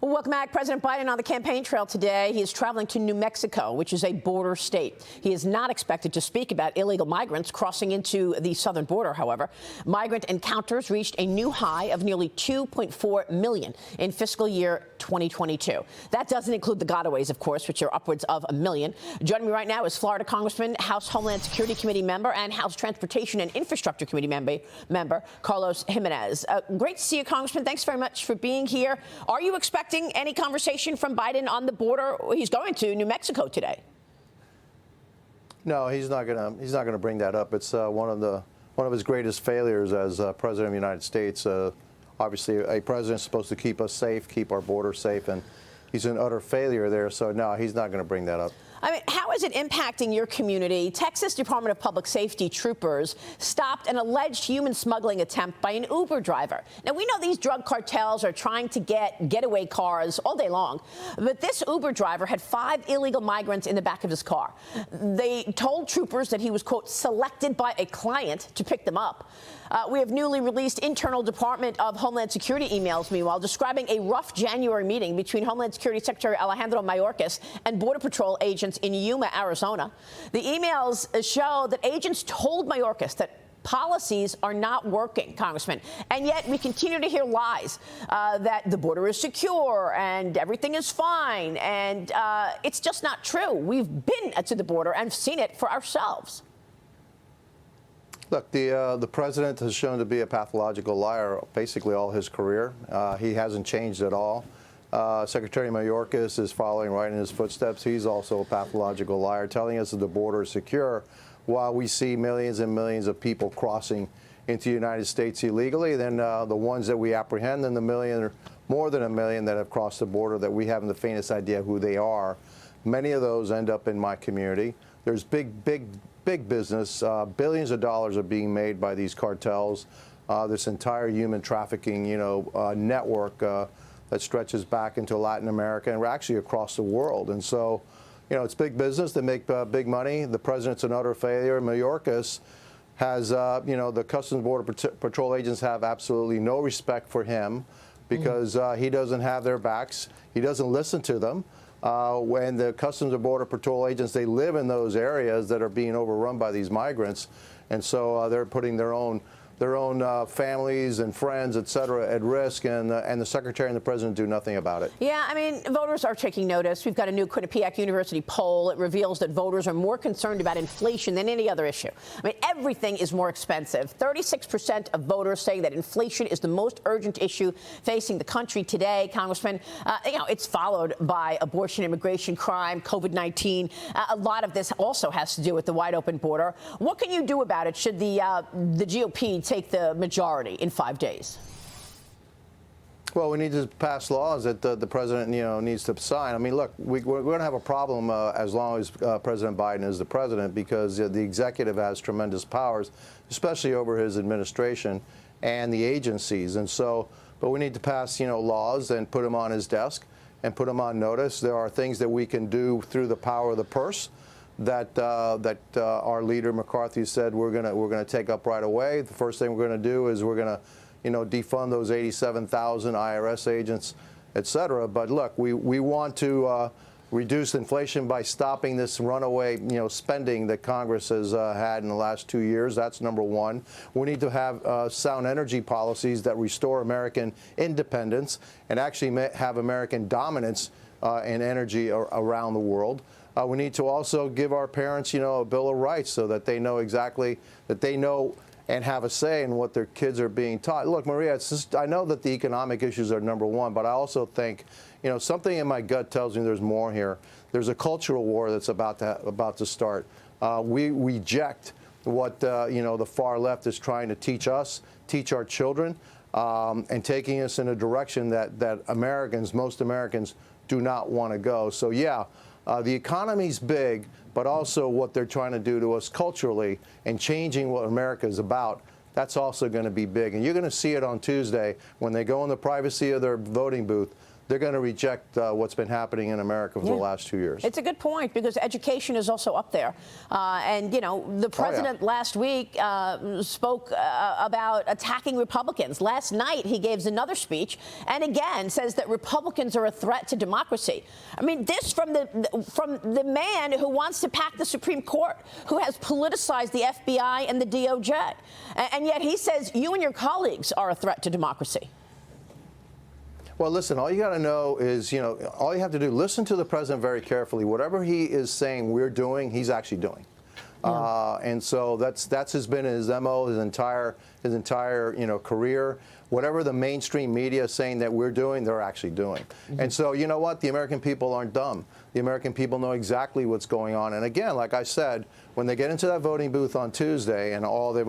Welcome back. President Biden on the campaign trail today. He is traveling to New Mexico, which is a border state. He is not expected to speak about illegal migrants crossing into the southern border, however. Migrant encounters reached a new high of nearly 2.4 million in fiscal year 2022. That doesn't include the gotaways, of course, which are upwards of a million. Joining me right now is Florida Congressman, House Homeland Security Committee member, and House Transportation and Infrastructure Committee member Carlos Gimenez. Great to see you, Congressman. Thanks very much for being here. Are you expecting any conversation from Biden on the border? He's going to New Mexico today. No, he's not gonna bring that up. It's one of his greatest failures as president of the United States. Obviously, a president's supposed to keep us safe, keep our border safe, and he's an utter failure there. So no, he's not going to bring that up. I mean, how is it impacting your community? Texas Department of Public Safety troopers stopped an alleged human smuggling attempt by an Uber driver. Now, we know these drug cartels are trying to get getaway cars all day long, but this Uber driver had 5 illegal migrants in the back of his car. They told troopers that he was, quote, selected by a client to pick them up. We have newly released internal Department of Homeland Security emails, meanwhile, describing a rough January meeting between Homeland Security Secretary Alejandro Mayorkas and Border Patrol agents in Yuma, Arizona. The emails show that agents told Mayorkas that policies are not working, Congressman, and yet we continue to hear lies that the border is secure and everything is fine, and it's just not true. We've been to the border and seen it for ourselves. Look, the president has shown to be a pathological liar basically all his career. He hasn't changed at all. Secretary Mayorkas is following right in his footsteps. He's also a pathological liar, telling us that the border is secure while we see millions and millions of people crossing into the United States illegally. Then the ones that we apprehend, and the million or more than a million that have crossed the border that we haven't the faintest idea who they are. Many of those end up in my community. There's big business. Billions of dollars are being made by these cartels. This entire human trafficking, network that stretches back into Latin America and actually across the world. And so, it's big business. They make big money. The president's an utter failure. Mayorkas has, the Customs Border Patrol agents have absolutely no respect for him because he doesn't have their backs. He doesn't listen to them. When the Customs and Border Patrol agents, they live in those areas that are being overrun by these migrants, and so they're putting their own families and friends, et cetera, at risk, and the secretary and the president do nothing about it. Yeah, I mean, voters are taking notice. We've got a new Quinnipiac University poll. It reveals that voters are more concerned about inflation than any other issue. I mean, everything is more expensive. 36% of voters saying that inflation is the most urgent issue facing the country today, Congressman. It's followed by abortion, immigration, crime, COVID-19. A lot of this also has to do with the wide open border. What can you do about it should the GOP take the majority in 5 days? Well, we need to pass laws that the president, needs to sign. I mean, look, we're going to have a problem as long as President Biden is the president, because the executive has tremendous powers, especially over his administration and the agencies. And so, but we need to pass, laws and put them on his desk and put them on notice. There are things that we can do through the power of the purse that our leader McCarthy said we're gonna take up right away. The first thing we're going to do is we're going to defund those 87,000 IRS agents, et cetera. But look, we want to reduce inflation by stopping this runaway spending that Congress has had in the last 2 years. That's number one. We need to have sound energy policies that restore American independence and actually have American dominance in energy around the world. We need to also give our parents, a Bill of Rights so that they know exactly, that they know and have a say in what their kids are being taught. Look, Maria, I know that the economic issues are number one, but I also think, something in my gut tells me there's more here. There's a cultural war that's about to start. We reject what, the far left is trying to teach us, teach our children, and taking us in a direction that most Americans do not want to go. So, yeah. The economy's big, but also what they're trying to do to us culturally and changing what America is about, that's also going to be big. And you're going to see it on Tuesday when they go in the privacy of their voting booth. they're going to reject what's been happening in America for the last 2 years. It's a good point, because education is also up there. And, you know, the president last week spoke about attacking Republicans. Last night, he gave another speech and again says that Republicans are a threat to democracy. I mean, this from the man who wants to pack the Supreme Court, who has politicized the FBI and the DOJ. And yet he says you and your colleagues are a threat to democracy. Well, listen, all you got to know is, you know, all you have to do, listen to the president very carefully. Whatever he is saying we're doing, he's actually doing. And so that's been his MO his entire you know, career. Whatever the mainstream media is saying that we're doing, they're actually doing. And so, you know what? The American people aren't dumb. The American people know exactly what's going on. And again, like I said, when they get into that voting booth on Tuesday and all the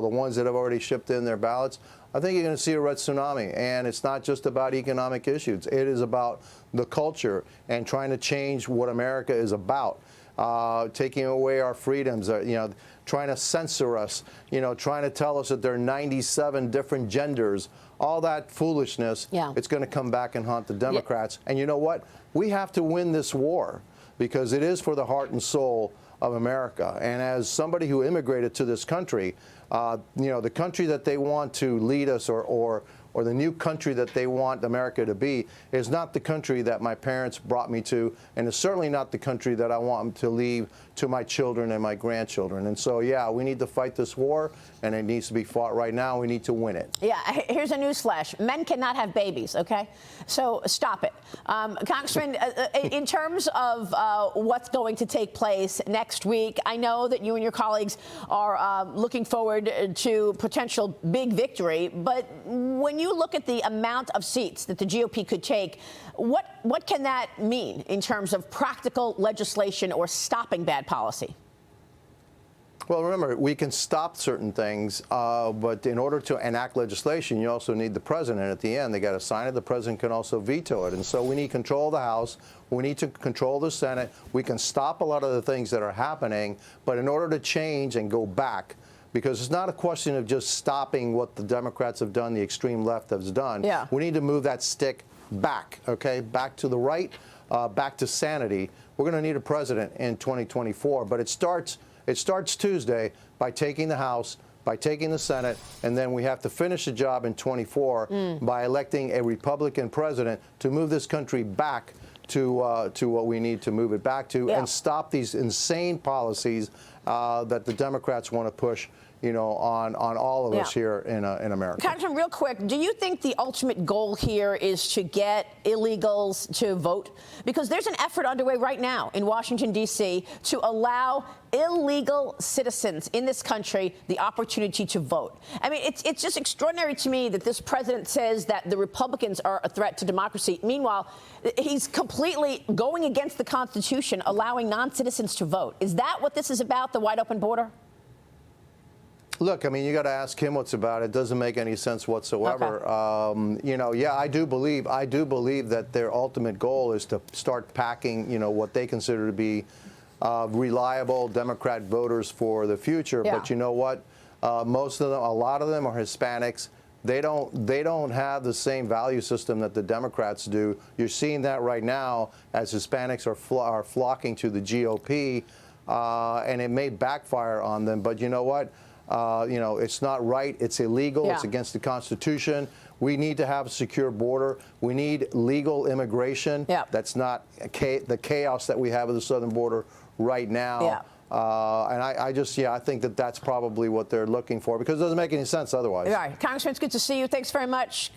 ones that have already shipped in their ballots, I think you're going to see a red tsunami. And it's not just about economic issues. It is about the culture and trying to change what America is about. Taking away our freedoms, you know, trying to censor us, you know, trying to tell us that there are 97 different genders, all that foolishness, it's going to come back and haunt the Democrats. And you know what? We have to win this war, because it is for the heart and soul of America. And as somebody who immigrated to this country, you know, the country that they want to lead us, or the new country that they want America to be, is not the country that my parents brought me to, and it's certainly not the country that I want to leave to my children and my grandchildren. And so, yeah, we need to fight this war, and it needs to be fought right now. We need to win it. Yeah, here's a newsflash. Men cannot have babies, okay? So stop it. Congressman, in terms of what's going to take place next week, I know that you and your colleagues are looking forward to potential big victory, but when you look at the amount of seats that the GOP could take, what can that mean in terms of practical legislation or stopping bad policy? Well, remember, we can stop certain things, but in order to enact legislation, you also need the president at the end. They got to sign it. The president can also veto it. And so we need control of the House. We need to control the Senate. We can stop a lot of the things that are happening, but in order to change and go back, because it's not a question of just stopping what the Democrats have done, the extreme left has done. We need to move that stick back, okay, back to the right, back to sanity. We're going to need a president in 2024, but it starts Tuesday by taking the House, by taking the Senate, and then we have to finish the job in 24 by electing a Republican president to move this country back to what we need to move it back to, and stop these insane policies that the Democrats want to push, you know, on all of us here in America. Congressman, real quick, do you think the ultimate goal here is to get illegals to vote? Because there's an effort underway right now in Washington, D.C. to allow illegal citizens in this country the opportunity to vote. I mean, it's just extraordinary to me that this president says that the Republicans are a threat to democracy. Meanwhile, he's completely going against the Constitution, allowing non-citizens to vote. Is that what this is about, the wide open border? Look, I mean, you got to ask him what's about it. It doesn't make any sense whatsoever. You know, yeah, I do believe that their ultimate goal is to start packing, you know, what they consider to be reliable Democrat voters for the future. But you know what? Most of them, a lot of them are Hispanics. They don't have the same value system that the Democrats do. You're seeing that right now as Hispanics are flocking to the GOP, and it may backfire on them. But you know what? You know, it's not right. It's illegal. It's against the Constitution. We need to have a secure border. We need legal immigration. That's not the chaos that we have at the southern border right now. And I think that that's probably what they're looking for, because it doesn't make any sense otherwise. All right. Congressman, it's good to see you. Thanks very much.